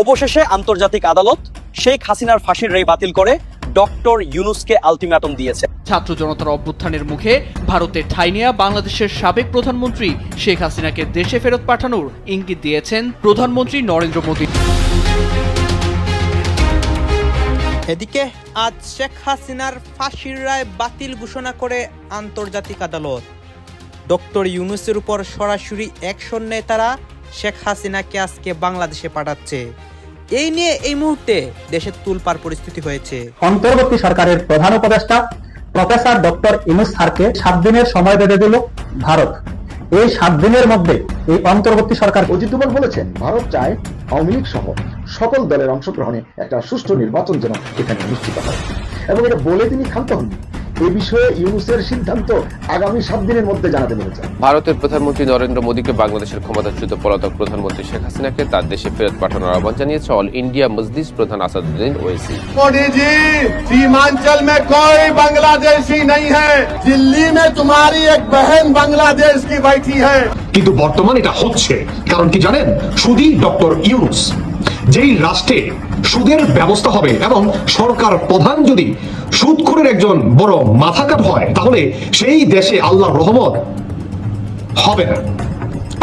অবশেষে আন্তর্জাতিক আদালত শেখ হাসিনার ফাঁসির রায় বাতিল করে ডক্টর ইউনূসকে আলটিমেটাম দিয়েছে। ছাত্র জনতার অভ্যুত্থানের মুখে ভারতে ঠাঁই নেয়া বাংলাদেশের সাবেক প্রধানমন্ত্রী শেখ হাসিনাকে দেশে ফেরত পাঠানোর ইঙ্গিত দিয়েছেন প্রধানমন্ত্রী নরেন্দ্র মোদী। এদিকে আজ শেখ হাসিনার ফাঁসির রায় বাতিল ঘোষণা করে আন্তর্জাতিক আদালত। ডক্টর ইউনূসের উপর সরাসরি অ্যাকশন নেয় তারা। শেখ হাসিনাকে আজকে বাংলাদেশে পাঠাচ্ছে। এই নিয়ে এই মুহূর্তে দেশের তুলপাড় পরিস্থিতি হয়েছে। অন্তর্বর্তী সরকারের প্রধান উপদেষ্টা প্রফেসর ডক্টর ইউনূস স্যারকে 7 দিনের সময় বেঁধে দিল ভারত। এই 7 দিনের মধ্যে এই অন্তর্বর্তী সরকার অজিত দোভাল বলেছেন ভারত চায় আওয়ামী লীগ সহ সকল দলের অংশগ্রহণে একটা সুষ্ঠু নির্বাচন যেন এখানে অনুষ্ঠিত হয়, এবং এটা বলে তিনি ক্ষান্ত হননি। এই বিষয়ে ইউনূসের সিদ্ধান্ত আগামী 7 দিনের মধ্যে জানাতে বলেছেন। ভারতের প্রধানমন্ত্রী নরেন্দ্র মোদীকে বাংলাদেশের ক্ষমতাচ্যুত পলাতক প্রধানমন্ত্রী শেখ হাসিনাকে তার দেশে ফেরত পাঠানোর আহ্বান জানিয়েছে অল ইন্ডিয়া মজলিস প্রধান আসাদুদ্দিন ওয়েসি। मोदी जी, सीमांचल में कोई बांग्लादेशी नहीं है, दिल्ली में तुम्हारी एक बहन बांग्लादेश की बैठी है। কিন্তু বর্তমান এটা হচ্ছে কারণ কি জানেন, সুদী ডক্টর ইউনূস যেই রাষ্ট্রে সুদের ব্যবস্থা হবে এবং সরকার প্রধান যদি সুদখোরের একজন বড় মাথাকাট হয়, তাহলে সেই দেশে আল্লাহর রহমত হবে না,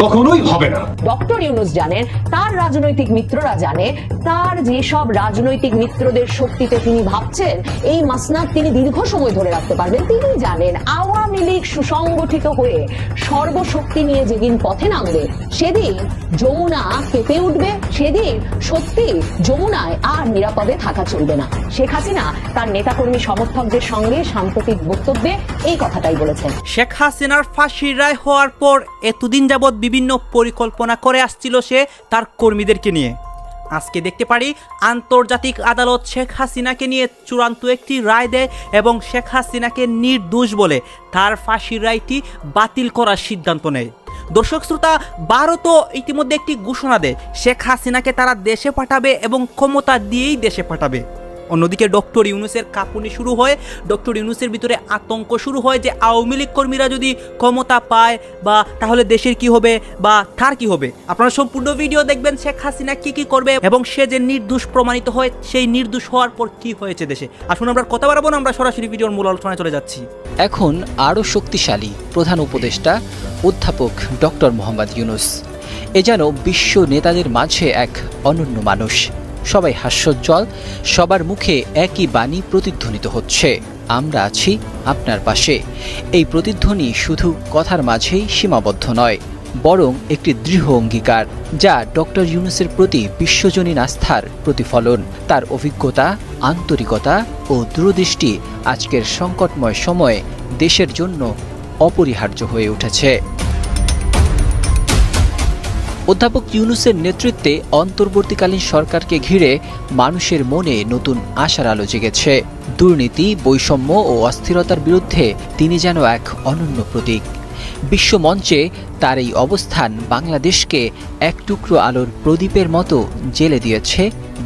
কখনোই হবে না। ডক্টর ইউনূস জানেন, তার রাজনৈতিক মিত্ররা জানে, তার যেসব রাজনৈতিক মিত্রদের শক্তিতে তিনি ভাবছেন এই মাসনাদ তিনি দীর্ঘ সময় ধরে রাখতে পারবেন, তিনি জানেন আওয়ামী লীগ সুসংগঠিত হয়ে সর্বশক্তি নিয়ে যেদিন পথে নামবে সেদিন যমুনা কেঁপে উঠবে, সেদিন সত্যি যমুনায় আর নিরাপদে থাকা চলবে না। শেখ হাসিনা তার নেতাকর্মী সমর্থকদের সঙ্গে সাম্প্রতিক বক্তব্যে এই কথাটাই বলেছেন। শেখ হাসিনার ফাঁসির রায় হওয়ার পর এতদিন যাবৎ বিভিন্ন পরিকল্পনা করে আসছিল সে তার কর্মীদেরকে নিয়ে। আজকে দেখতে পারি আন্তর্জাতিক আদালত শেখ হাসিনাকে নিয়ে চূড়ান্ত একটি রায় দেয় এবং শেখ হাসিনাকে নির্দোষ বলে তার ফাঁসির রায়টি বাতিল করার সিদ্ধান্ত নেয়। দর্শক শ্রোতা, ভারতও ইতিমধ্যে একটি ঘোষণা দেয় শেখ হাসিনাকে তারা দেশে পাঠাবে এবং ক্ষমতা দিয়েই দেশে পাঠাবে। অন্যদিকে ডক্টর ইউনূসের কাঁপুনি শুরু হয়, ডক্টর ইউনূসের ভিতরে আতঙ্ক শুরু হয় যে আওয়ামী লীগ কর্মীরা যদি ক্ষমতা পায় বা তাহলে দেশের কি হবে বা তার কি হবে। আপনারা সম্পূর্ণ ভিডিও দেখবেন শেখ হাসিনা কি কি করবে এবং সে যে নির্দোষ প্রমাণিত হয় সেই নির্দোষ হওয়ার পর কি হয়েছে দেশে। আসুন আমরা কথা বাড়াবো না, আমরা সরাসরি ভিডিওর মূল আলোচনায় চলে যাচ্ছি। এখন আরও শক্তিশালী প্রধান উপদেষ্টা অধ্যাপক ডক্টর মোহাম্মদ ইউনূস। এ যেন বিশ্ব নেতাদের মাঝে এক অনন্য মানুষ। সবাই হাস্যোজ্জ্বল, সবার মুখে একই বাণী প্রতিধ্বনিত হচ্ছে, আমরা আছি আপনার পাশে। এই প্রতিধ্বনি শুধু কথার মাঝেই সীমাবদ্ধ নয়, বরং একটি দৃঢ় অঙ্গীকার যা ডক্টর ইউনূসের প্রতি বিশ্বজনীন আস্থার প্রতিফলন। তার অভিজ্ঞতা, আন্তরিকতা ও দূরদৃষ্টি আজকের সংকটময় সময়ে দেশের জন্য অপরিহার্য হয়ে উঠেছে। অধ্যাপক ইউনূসের নেতৃত্বে অন্তর্বর্তীকালীন সরকারকে ঘিরে মানুষের মনে নতুন আশার আলো জেগেছে। দুর্নীতি, বৈষম্য ও অস্থিরতার বিরুদ্ধে তিনি যেন এক অনন্য প্রতীক। বিশ্বমঞ্চে তার এই অবস্থান বাংলাদেশকে এক টুকরো আলোর প্রদীপের মতো জ্বেলে দিয়েছে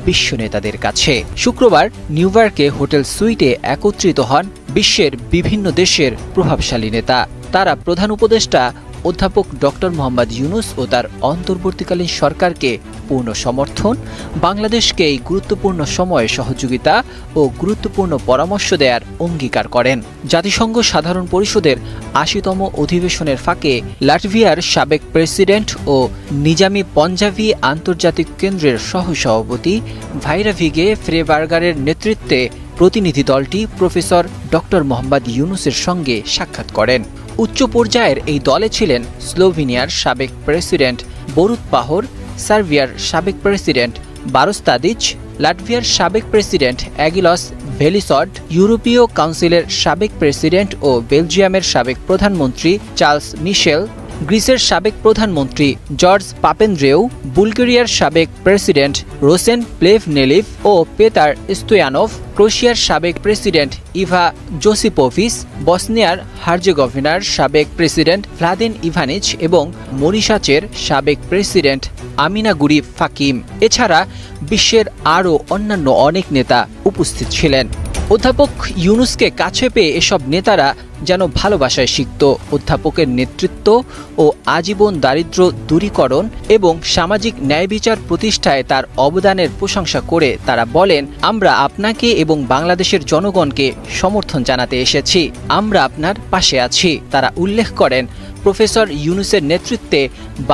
বিশ্ব নেতাদের কাছে। শুক্রবার নিউ ইয়র্কে হোটেল সুইটে একত্রিত হন বিশ্বের বিভিন্ন দেশের প্রভাবশালী নেতা। তারা প্রধান উপদেষ্টা অধ্যাপক ডক্টর মোহাম্মদ ইউনূস ও তার অন্তর্বর্তীকালীন সরকারকে পূর্ণ সমর্থন, বাংলাদেশকে এই গুরুত্বপূর্ণ সময়ে সহযোগিতা ও গুরুত্বপূর্ণ পরামর্শ দেওয়ার অঙ্গীকার করেন। জাতিসংঘ সাধারণ পরিষদের ৮০তম অধিবেশনের ফাঁকে লাটভিয়ার সাবেক প্রেসিডেন্ট ও নিজামী পঞ্জাবি আন্তর্জাতিক কেন্দ্রের সহসভাপতি ভাইরাভিগে ফ্রেবার্গারের নেতৃত্বে প্রতিনিধি দলটি প্রফেসর ডক্টর মোহাম্মদ ইউনূসের সঙ্গে সাক্ষাৎ করেন। উচ্চ পর্যায়ের এই দলে ছিলেন স্লোভেনিয়ার সাবেক প্রেসিডেন্ট বরুত পাহর, সার্বিয়ার সাবেক প্রেসিডেন্ট বারোস তাদিচ, লাটভিয়ার সাবেক প্রেসিডেন্ট অ্যাগিলস ভেলিসড, ইউরোপীয় কাউন্সিলের সাবেক প্রেসিডেন্ট ও বেলজিয়ামের সাবেক প্রধানমন্ত্রী চার্লস মিশেল, গ্রিসের সাবেক প্রধানমন্ত্রী জর্জ পাপেন্দ্রেউ, বুলগেরিয়ার সাবেক প্রেসিডেন্ট রোসেন প্লেভনেলিভ ও পেতার স্টোয়ানভ, ক্রোয়েশিয়ার সাবেক প্রেসিডেন্ট ইভা জোসিপোভিচ, বসনিয়ার হার্জেগোভিনার সাবেক প্রেসিডেন্ট ভ্লাদিন ইভানিচ এবং মরিশাচের সাবেক প্রেসিডেন্ট আমিনা গুরি ফাকিম। এছাড়া বিশ্বের আরও অন্যান্য অনেক নেতা উপস্থিত ছিলেন। অধ্যাপক ইউনুসকে কাছে পেয়ে এসব নেতারা যেন ভালোবাসায় শিখত। অধ্যাপকের নেতৃত্ব ও আজীবন দারিদ্র্য দূরীকরণ এবং সামাজিক ন্যায় বিচার প্রতিষ্ঠায় তার অবদানের প্রশংসা করে তারা বলেন, আমরা আপনাকে এবং বাংলাদেশের জনগণকে সমর্থন জানাতে এসেছি, আমরা আপনার পাশে আছি। তারা উল্লেখ করেন, প্রফেসর ইউনুসের নেতৃত্বে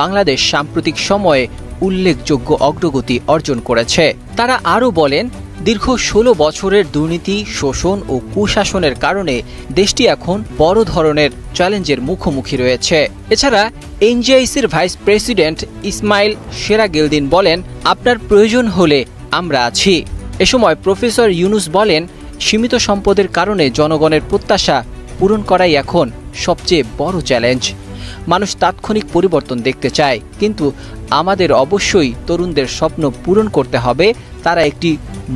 বাংলাদেশ সাম্প্রতিক সময়ে উল্লেখযোগ্য অগ্রগতি অর্জন করেছে। তারা আরও বলেন, দীর্ঘ 16 বছরের দুর্নীতি, শোষণ ও কুশাসনের কারণে দেশটি এখন বড় ধরনের চ্যালেঞ্জের মুখোমুখি রয়েছে। এছাড়া এনজিআইসির ভাইস প্রেসিডেন্ট ইসমাইল সেরাগেলদিন বলেন, আপনার প্রয়োজন হলে আমরা আছি। এ সময় প্রফেসর ইউনুস বলেন, সীমিত সম্পদের কারণে জনগণের প্রত্যাশা পূরণ করাই এখন সবচেয়ে বড় চ্যালেঞ্জ। মানুষ তাৎক্ষণিক পরিবর্তন দেখতে চায়, কিন্তু আমাদের অবশ্যই তরুণদের স্বপ্ন পূরণ করতে হবে। তারা একটি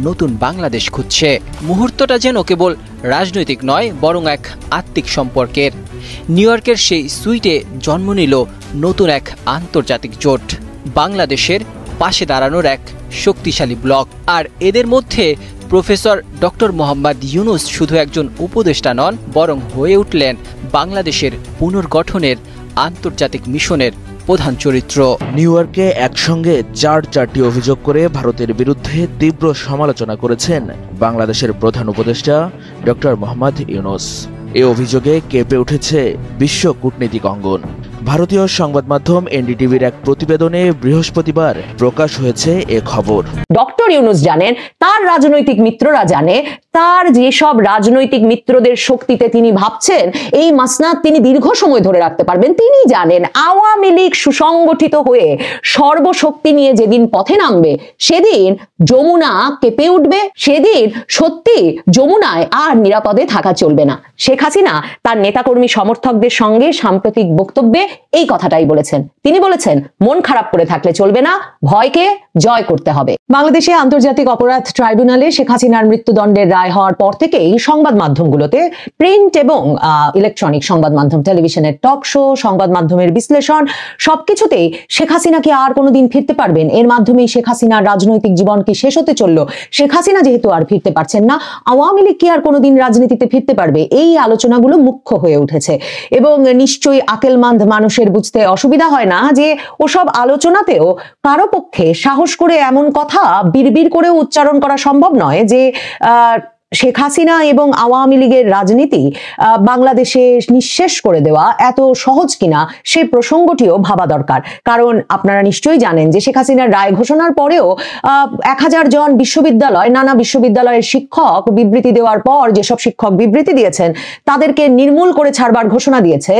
নতুন বাংলাদেশ খুঁজছে। মুহূর্তটা যেন কেবল রাজনৈতিক নয়, বরং এক আত্মিক সম্পর্কের। নিউ ইয়র্কের সেই সুইটে জন্ম নিল নতুন এক আন্তর্জাতিক জোট, বাংলাদেশের পাশে দাঁড়ানোর এক শক্তিশালী ব্লক। আর এদের মধ্যে প্রফেসর ডক্টর মোহাম্মদ ইউনুস শুধু একজন উপদেষ্টা নন, বরং হয়ে উঠলেন বাংলাদেশের পুনর্গঠনের আন্তর্জাতিক মিশনের প্রধান চরিত্র। নিউ ইয়র্কে একসঙ্গে চারটি অভিযোগ করে ভারতের বিরুদ্ধে তীব্র সমালোচনা করেছেন বাংলাদেশের প্রধান উপদেষ্টা ডক্টর মোহাম্মদ ইউনুস। এ অভিযোগে কেঁপে উঠেছে বিশ্ব কূটনীতিক অঙ্গন। ভারতীয় সংবাদ মাধ্যম এনডিটিভির এক প্রতিবেদনে বৃহস্পতিবার প্রকাশ হয়েছে এ খবর। ডক্টর ইউনুস জানেন, তার রাজনৈতিক মিত্ররা জানে, তার যেসব রাজনৈতিক মিত্রদের শক্তিতে তিনি ভাবছেন এই মাসনাদ তিনি দীর্ঘ সময় ধরে রাখতে পারবেন, তিনি জানেন আওয়ামী লীগ সুসংগঠিত হয়ে সর্বশক্তি নিয়ে যেদিন পথে নামবে সেদিন যমুনা কেঁপে উঠবে। সেদিন সত্যি যমুনায় আর নিরাপদে থাকা চলবে না। শেখ হাসিনা তার নেতাকর্মী সমর্থকদের সঙ্গে সাম্প্রতিক বক্তব্যে এই কথাটাই বলেছেন। তিনি বলেছেন, মন খারাপ করে থাকলে চলবে না, ভয়কে জয় করতে হবে। বাংলাদেশে আন্তর্জাতিক অপরাধ ট্রাইব্যুনালে শেখ হাসিনার মৃত্যুদণ্ডের রায় হওয়ার পর থেকেই সংবাদ মাধ্যমগুলোতে, প্রিন্ট এবং ইলেকট্রনিক সংবাদ মাধ্যম, টেলিভিশনের টক শো, সংবাদ মাধ্যমের বিশ্লেষণ, সবকিছুতেই শেখ হাসিনা কি আর কোনোদিন ফিরতে পারবেন, এর মাধ্যমেই শেখ হাসিনার রাজনৈতিক জীবন কি শেষ হতে চললো, শেখ হাসিনা যেহেতু আর ফিরতে পারছেন না, আওয়ামী লীগ কি আর কোনোদিন রাজনীতিতে ফিরতে পারবে, এই আলোচনাগুলো মুখ্য হয়ে উঠেছে। এবং নিশ্চয়ই আকেলমান্দ মানুষের বুঝতে অসুবিধা হয় না যে ওসব আলোচনাতেও কারো পক্ষে সাহস করে এমন কথা বিড়বিড় করেও উচ্চারণ করা সম্ভব নয় যে শেখ হাসিনা এবং আওয়ামী লীগের রাজনীতি বাংলাদেশে নিঃশেষ করে দেওয়া এত সহজ কিনা সেই প্রসঙ্গটিও ভাবা দরকার। কারণ আপনারা নিশ্চয়ই জানেন যে শেখ হাসিনার রায় ঘোষণার পরেও 1000 জন বিশ্ববিদ্যালয়, নানা বিশ্ববিদ্যালয়ের শিক্ষক বিবৃতি দেওয়ার পর যেসব শিক্ষক বিবৃতি দিয়েছেন তাদেরকে নির্মূল করে ছাড়বার ঘোষণা দিয়েছে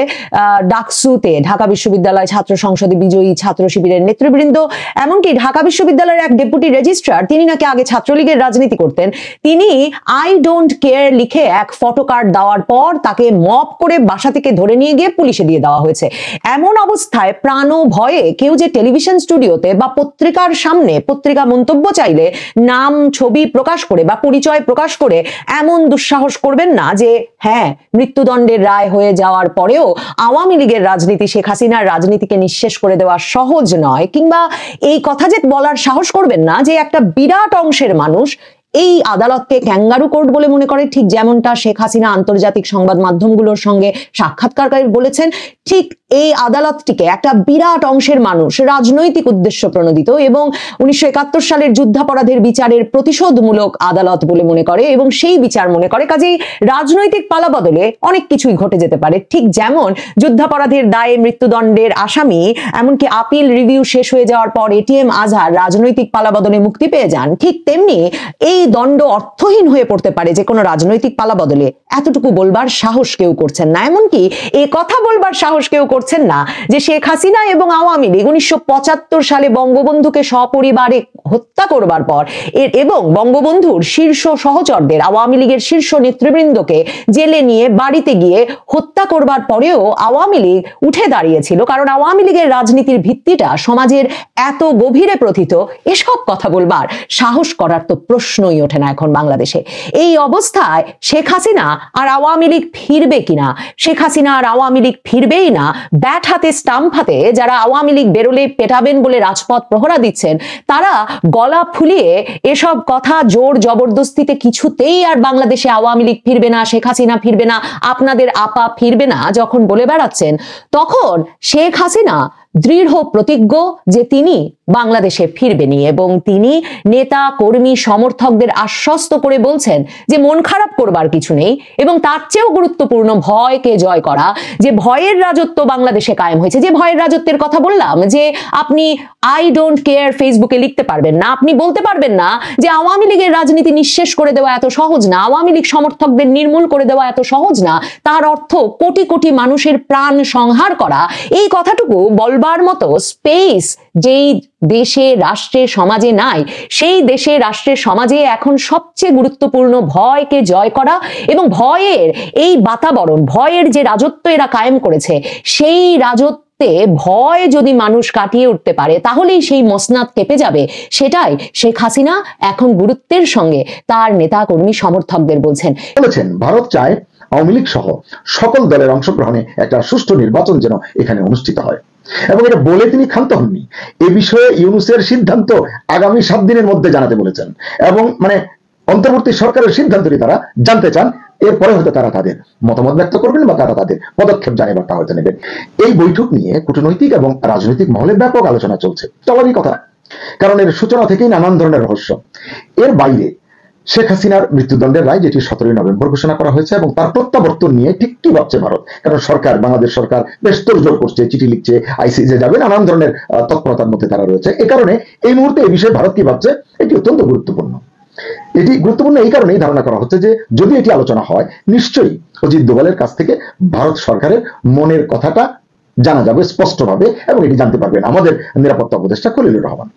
ডাকসুতে ঢাকা বিশ্ববিদ্যালয় ছাত্র সংসদে বিজয়ী ছাত্র শিবিরের নেতৃবৃন্দ। এমনকি ঢাকা বিশ্ববিদ্যালয়ের এক ডেপুটি রেজিস্ট্রার, তিনি নাকি আগে ছাত্রলীগের রাজনীতি করতেন, তিনি আই ডোন্ট কেয়ার লিখে এক ফটো কার্ড দেওয়ার পর তাকে মপ করে বাসা থেকে ধরে নিয়ে গিয়ে পুলিশে দিয়ে দেওয়া হয়েছে। এমন অবস্থায় প্রাণ ভয়ে কেউ যে টেলিভিশন স্টুডিওতে বা পত্রিকার সামনে পত্রিকা মন্তব্য চাইলে নাম ছবি প্রকাশ করে বা পরিচয় প্রকাশ করে এমন দুঃসাহস করবেন না যে হ্যাঁ, মৃত্যুদণ্ডের রায় হয়ে যাওয়ার পরেও আওয়ামী লীগের রাজনীতি শেখ হাসিনার রাজনীতিকে নিঃশেষ করে দেওয়া সহজ নয়, কিংবা এই কথা যে বলার সাহস করবেন না যে একটা বিরাট অংশের মানুষ এই আদালতকে ক্যাঙ্গারু কোর্ট বলে মনে করে, ঠিক যেমনটা শেখ হাসিনা আন্তর্জাতিক সংবাদ মাধ্যমগুলোর সঙ্গে সাক্ষাৎকারকারী বলেছেন, ঠিক এই আদালতটিকে একটা বিরাট অংশের মানুষ রাজনৈতিক উদ্দেশ্য প্রণোদিত এবং 1971 সালের যুদ্ধাপরাধের বিচারের প্রতিশোধমূলক আদালত বলে মনে করে এবং সেই বিচার মনে করে। কাজেই রাজনৈতিক পালাবদলে অনেক কিছুই ঘটে যেতে পারে। ঠিক যেমন যুদ্ধাপরাধের দায়ে মৃত্যুদণ্ডের আসামি এমনকি আপিল রিভিউ শেষ হয়ে যাওয়ার পর এটিএম আজহার রাজনৈতিক পালাবদলে মুক্তি পেয়ে যান, ঠিক তেমনি এই দণ্ড অর্থহীন হয়ে পড়তে পারে যে কোনো রাজনৈতিক পালাবদলে। এতটুকু বলবার সাহস কেউ করছেন না, এমনকি এ কথা বলবার সাহস কেউ করছেন না যে শেখ হাসিনা এবং আওয়ামী লীগ 1975 সালে বঙ্গবন্ধুকে সপরিবারে হত্যা করবার পর এবং বঙ্গবন্ধুর শীর্ষ সহচরদের, আওয়ামী লীগের শীর্ষ নেতৃবৃন্দকে জেলে নিয়ে বাড়িতে গিয়ে হত্যা করবার পরেও আওয়ামী লীগ উঠে দাঁড়িয়েছিল, কারণ আওয়ামী লীগের রাজনীতির ভিত্তিটা সমাজের এত গভীরে প্রথিত। এসব কথা বলবার সাহস করার তো প্রশ্নই প্রশ্নই ওঠে না এখন বাংলাদেশে। এই অবস্থায় শেখ হাসিনা আর আওয়ামী লীগ ফিরবে কিনা, শেখ হাসিনা আর আওয়ামী লীগ ফিরবেই না, ব্যাট হাতে স্টাম্প হাতে যারা আওয়ামী লীগ বেরোলে পেটাবেন বলে রাজপথ প্রহরা দিচ্ছেন, তারা গলা ফুলিয়ে এসব কথা জোর জবরদস্তিতে কিছুতেই আর বাংলাদেশে আওয়ামী লীগ ফিরবে না, শেখ হাসিনা ফিরবে না, আপনাদের আপা ফিরবে না যখন বলে বেড়াচ্ছেন, তখন শেখ হাসিনা দৃঢ় প্রতিজ্ঞ যে তিনি বাংলাদেশে ফিরবেনি এবং তিনি নেতা কর্মী সমর্থকদের আশ্বস্ত করে বলছেন যে মন খারাপ করবার কিছু নেই এবং তার চেয়েও গুরুত্বপূর্ণ ভয়কে জয় করা, যে ভয়ের রাজত্ব বাংলাদেশে কায়েম হয়েছে। যে ভয়ের রাজত্বের কথা বললাম, যে আপনি আই ডোন্ট কেয়ার ফেসবুকে লিখতে পারবেন না, আপনি বলতে পারবেন না যে আওয়ামী লীগের রাজনীতি নিঃশেষ করে দেওয়া এত সহজ না, আওয়ামী লীগ সমর্থকদের নির্মূল করে দেওয়া এত সহজ না, তার অর্থ কোটি কোটি মানুষের প্রাণ সংহার করা। এই কথাটুকু বলবার মতো স্পেস যেই দেশে রাষ্ট্রে সমাজে নাই, সেই দেশে রাষ্ট্রের সমাজে এখন সবচেয়ে গুরুত্বপূর্ণ ভয়কে জয় করা এবং ভয়ের এই বাতাবরণ, ভয়ের যে রাজত্ব এরা কায়েম করেছে, সেই রাজত্বে ভয় যদি মানুষ কাটিয়ে উঠতে পারে তাহলেই সেই মসনাদ কেঁপে যাবে। সেটাই শেখ হাসিনা এখন গুরুত্বের সঙ্গে তার নেতা কর্মী সমর্থকদের বলছেন। ভারত চায় আওয়ামী লীগ সহ সকল দলের অংশগ্রহণে একটা সুষ্ঠু নির্বাচন যেন এখানে অনুষ্ঠিত হয়, এবং এটা বলে তিনি ক্ষান্ত হননি। এ বিষয়ে ইউনূসের সিদ্ধান্ত আগামী 7 দিনের মধ্যে জানাতে বলেছেন, এবং অন্তর্বর্তী সরকারের সিদ্ধান্তটি তারা জানতে চান। এরপরে হয়তো তারা তাদের মতামত ব্যক্ত করবেন বা তারা তাদের পদক্ষেপ জানাবারটা হয়তো নেবেন। এই বৈঠক নিয়ে কূটনৈতিক এবং রাজনৈতিক মহলে ব্যাপক আলোচনা চলছে, চলারই কথা, কারণ এর সূচনা থেকেই নানান ধরনের রহস্য। এর বাইরে শেখ হাসিনার মৃত্যুদণ্ডের রায়, যেটি 17 নভেম্বর ঘোষণা করা হয়েছে, এবং তার প্রত্যাবর্তন নিয়ে ঠিক কি ভাবছে ভারত, কারণ সরকার, বাংলাদেশ সরকার বেশ তোড়জোড় করছে, চিঠি লিখছে, আইসিজে যাবে, নানান ধরনের তৎপরতার মধ্যে তারা রয়েছে। এ কারণে এই মুহূর্তে এই বিষয়ে ভারত কি ভাবছে এটি অত্যন্ত গুরুত্বপূর্ণ। এটি গুরুত্বপূর্ণ এই কারণেই ধারণা করা হচ্ছে যে যদি এটি আলোচনা হয়, নিশ্চয়ই অজিত দোভালের কাছ থেকে ভারত সরকারের মনের কথাটা জানা যাবে স্পষ্টভাবে, এবং এটি জানতে পারবেন আমাদের নিরাপত্তা উপদেষ্টা খলিলুর রহমান।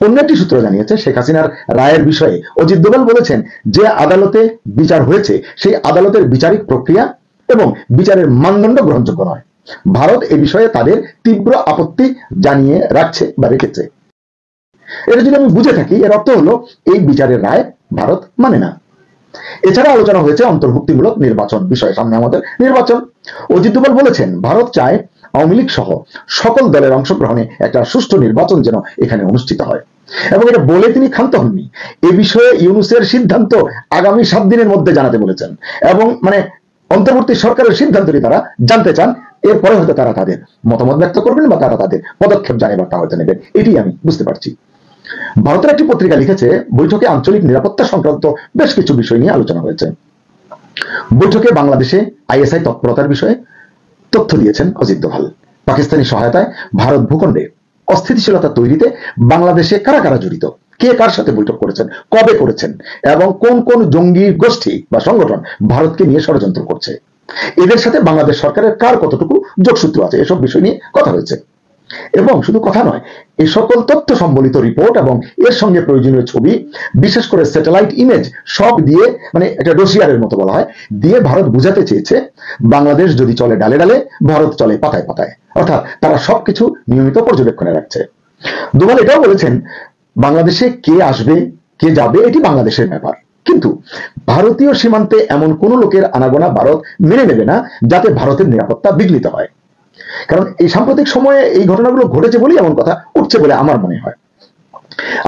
অন্য একটি সূত্র জানিয়েছে, শেখ হাসিনার রায়ের বিষয়ে অজিত দোভাল বলেছেন যে আদালতে বিচার হয়েছে সেই আদালতের বিচারিক প্রক্রিয়া এবং বিচারের মানদণ্ড গ্রহণযোগ্য নয়। ভারত এ বিষয়ে তাদের তীব্র আপত্তি জানিয়ে রাখছে বা রেখেছে। এটা যদি আমি বুঝে থাকি, এর অর্থ হলো এই বিচারের রায় ভারত মানে না। এছাড়া আলোচনা হয়েছে অন্তর্ভুক্তিমূলক নির্বাচন বিষয়ে, সামনে আমাদের নির্বাচন। অজিত দোভাল বলেছেন ভারত চায় আওয়ামী লীগ সহ সকল দলের অংশগ্রহণে একটা সুষ্ঠু নির্বাচন যেন এখানে অনুষ্ঠিত হয়, এবং এটা বলে তিনি ক্ষান্ত হননি। এ বিষয়ে ইউনূসের সিদ্ধান্ত আগামী 7 দিনের মধ্যে জানাতে বলেছেন, এবং অন্তর্বর্তী সরকারের সিদ্ধান্তটি তারা জানতে চান। এরপরে হয়তো তারা তাদের মতামত ব্যক্ত করবেন বা তারা তাদের পদক্ষেপ জানাবারটা হয়তো নেবেন, এটি আমি বুঝতে পারছি। ভারতের একটি পত্রিকা লিখেছে, বৈঠকে আঞ্চলিক নিরাপত্তা সংক্রান্ত বেশ কিছু বিষয় নিয়ে আলোচনা হয়েছে। বৈঠকে বাংলাদেশে আইএসআই তৎপরতার বিষয়ে তথ্য দিয়েছেন অজিত দোভাল। পাকিস্তানি সহায়তায় ভারত ভূখণ্ডে অস্থিতিশীলতা তৈরিতে বাংলাদেশে কারা কারা জড়িত, কে কার সাথে বৈঠক করেছেন, কবে করেছেন, এবং কোন কোন জঙ্গি গোষ্ঠী বা সংগঠন ভারতকে নিয়ে ষড়যন্ত্র করছে, এদের সাথে বাংলাদেশ সরকারের কার কতটুকু যোগসূত্র আছে, এসব বিষয় নিয়ে কথা হয়েছে। এবং শুধু কথা নয়, এই সকল তথ্য সম্বলিত রিপোর্ট এবং এর সঙ্গে প্রয়োজনীয় ছবি, বিশেষ করে স্যাটেলাইট ইমেজ, সব দিয়ে একটা ডোসিয়ারের মতো বলা হয়, দিয়ে ভারত বুঝাতে চেয়েছে বাংলাদেশ যদি চলে ডালে ডালে, ভারত চলে পাতায় পাতায়, অর্থাৎ তারা সবকিছু নিয়মিত পর্যবেক্ষণে রাখছে। দোভাল এটাও বলেছেন বাংলাদেশে কে আসবে কে যাবে এটি বাংলাদেশের ব্যাপার, কিন্তু ভারতীয় সীমান্তে এমন কোন লোকের আনাগোনা ভারত মেনে নেবে না যাতে ভারতের নিরাপত্তা বিঘ্নিত হয়। কারণ এই সাম্প্রতিক সময়ে এই ঘটনাগুলো ঘটেছে বলেই এমন কথা উঠছে বলে আমার মনে হয়।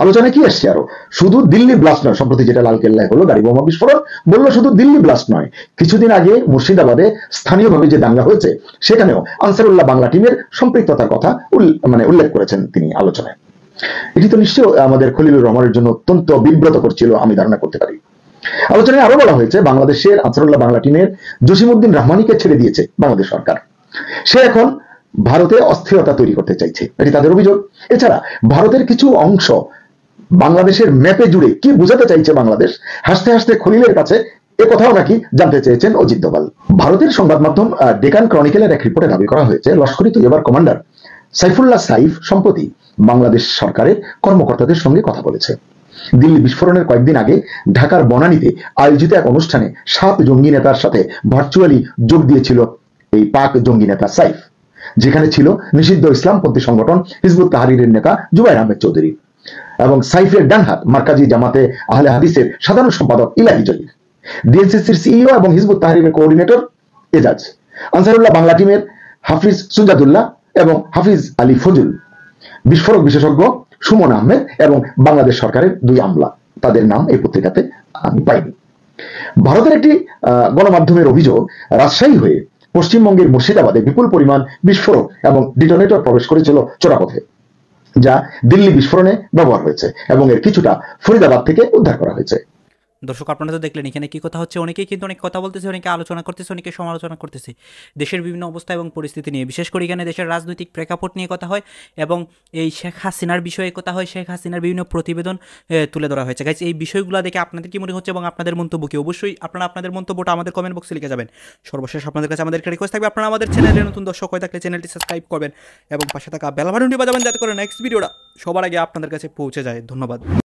আলোচনা কি আসছে আরো, শুধু দিল্লি ব্লাস্ট নয়, সম্প্রতি যেটা লালকেল্লায় হলো গাড়ি বোমা বিস্ফোরণ, বললো শুধু দিল্লি ব্লাস্ট নয়, কিছুদিন আগে মুর্শিদাবাদে স্থানীয়ভাবে যে দাঙ্গা হয়েছে সেখানেও আনসারুল্লাহ বাংলা টিমের সম্পৃক্ততার কথা উল্লেখ করেছেন তিনি আলোচনায়। এটি তো নিশ্চয়ই আমাদের খলিলুর রহমানের জন্য অত্যন্ত বিব্রত করছিল, আমি ধারণা করতে পারি। আলোচনায় আরো বলা হয়েছে বাংলাদেশের আনসারুল্লাহ বাংলা টিমের জসিমউদ্দিন রহমানিকে ছেড়ে দিয়েছে বাংলাদেশ সরকার, সে এখন ভারতে অস্থিরতা তৈরি করতে চাইছে, এটি তাদের অভিযোগ। এছাড়া ভারতের কিছু অংশ বাংলাদেশের ম্যাপে জুড়ে কি বোঝাতে চাইছে বাংলাদেশ, হাসতে হাসতে খলিলের কাছে এ কথাও নাকি জানতে চেয়েছেন অজিত দোভাল। ভারতের সংবাদ মাধ্যম ডেকান ক্রনিকেলের এক রিপোর্টে দাবি করা হয়েছে লস্করি তৈয়বার কমান্ডার সাইফুল্লাহ সাইফ সম্প্রতি বাংলাদেশ সরকারের কর্মকর্তাদের সঙ্গে কথা বলেছে। দিল্লি বিস্ফোরণের কয়েকদিন আগে ঢাকার বনানীতে আয়োজিত এক অনুষ্ঠানে 7 জঙ্গি নেতার সাথে ভার্চুয়ালি যোগ দিয়েছিল এই পাক জঙ্গি নেতা সাইফ, যেখানে ছিল নিষিদ্ধ ইসলামপন্থী সংগঠন হিজবুত তাহরিরের নেতা জুবাইর আহমেদ চৌধুরী। এবং সাইফের ডানহাত মার্কাজি জামাতে আহলে হাদিসের সাধারণ সম্পাদক ইলাহি জলিল, ডিএনসিসির সিইও এবং হিজবুত তাহরিরের কোঅর্ডিনেটর এজাজ, আনসারুল্লাহ বাংলা টিমের হাফিজ সুজাদুল্লাহ এবং হাফিজ আলী ফজুল, বিস্ফোরক বিশেষজ্ঞ সুমন আহমেদ এবং বাংলাদেশ সরকারের 2 আমলা। তাদের নাম এই পত্রিকাতে আমি পাইনি। ভারতের একটি গণমাধ্যমের অভিযোগ, রাজশাহী হয়ে পশ্চিমবঙ্গের মুর্শিদাবাদে বিপুল পরিমাণ বিস্ফোরক এবং ডিটোনেটর প্রবেশ করেছিল চোরাপথে, যা দিল্লি বিস্ফোরণে ব্যবহার হয়েছে এবং এর কিছুটা ফরিদাবাদ থেকে উদ্ধার করা হয়েছে। দর্শক, আপনারা তো দেখলেন এখানে কি কথা হচ্ছে। অনেকেই কিন্তু অনেক কথা বলতেছে, অনেকে আলোচনা করতেছে, অনেকে সমালোচনা করতেছে দেশের বিভিন্ন অবস্থা এবং পরিস্থিতি নিয়ে। বিশেষ করে এখানে দেশের রাজনৈতিক প্রেক্ষাপট নিয়ে কথা হয় এবং এই শেখ হাসিনার বিষয়ে কথা হয়। শেখ হাসিনার বিভিন্ন প্রতিবেদন তুলে ধরা হয়েছে। গাইস, এই বিষয়গুলো দেখে আপনাদের কি মনে হচ্ছে এবং আপনাদের মন্তব্য কি? অবশ্যই আপনারা আপনাদের মন্তব্যটা আমাদের কমেন্ট বক্সে লিখে যাবেন। সর্বশেষ আপনাদের কাছে আমাদের রিকোয়েস্ট থাকবে, আপনারা আমাদের চ্যানেলে নতুন দর্শক হয়ে থাকলে চ্যানেলটি সাবস্ক্রাইব করবেন এবং পাশে থাকা বেল বাটনটি বাজাবেন, যাতে করে নেক্সট ভিডিওটা সবার আগে আপনাদের কাছে পৌঁছে যায়। ধন্যবাদ।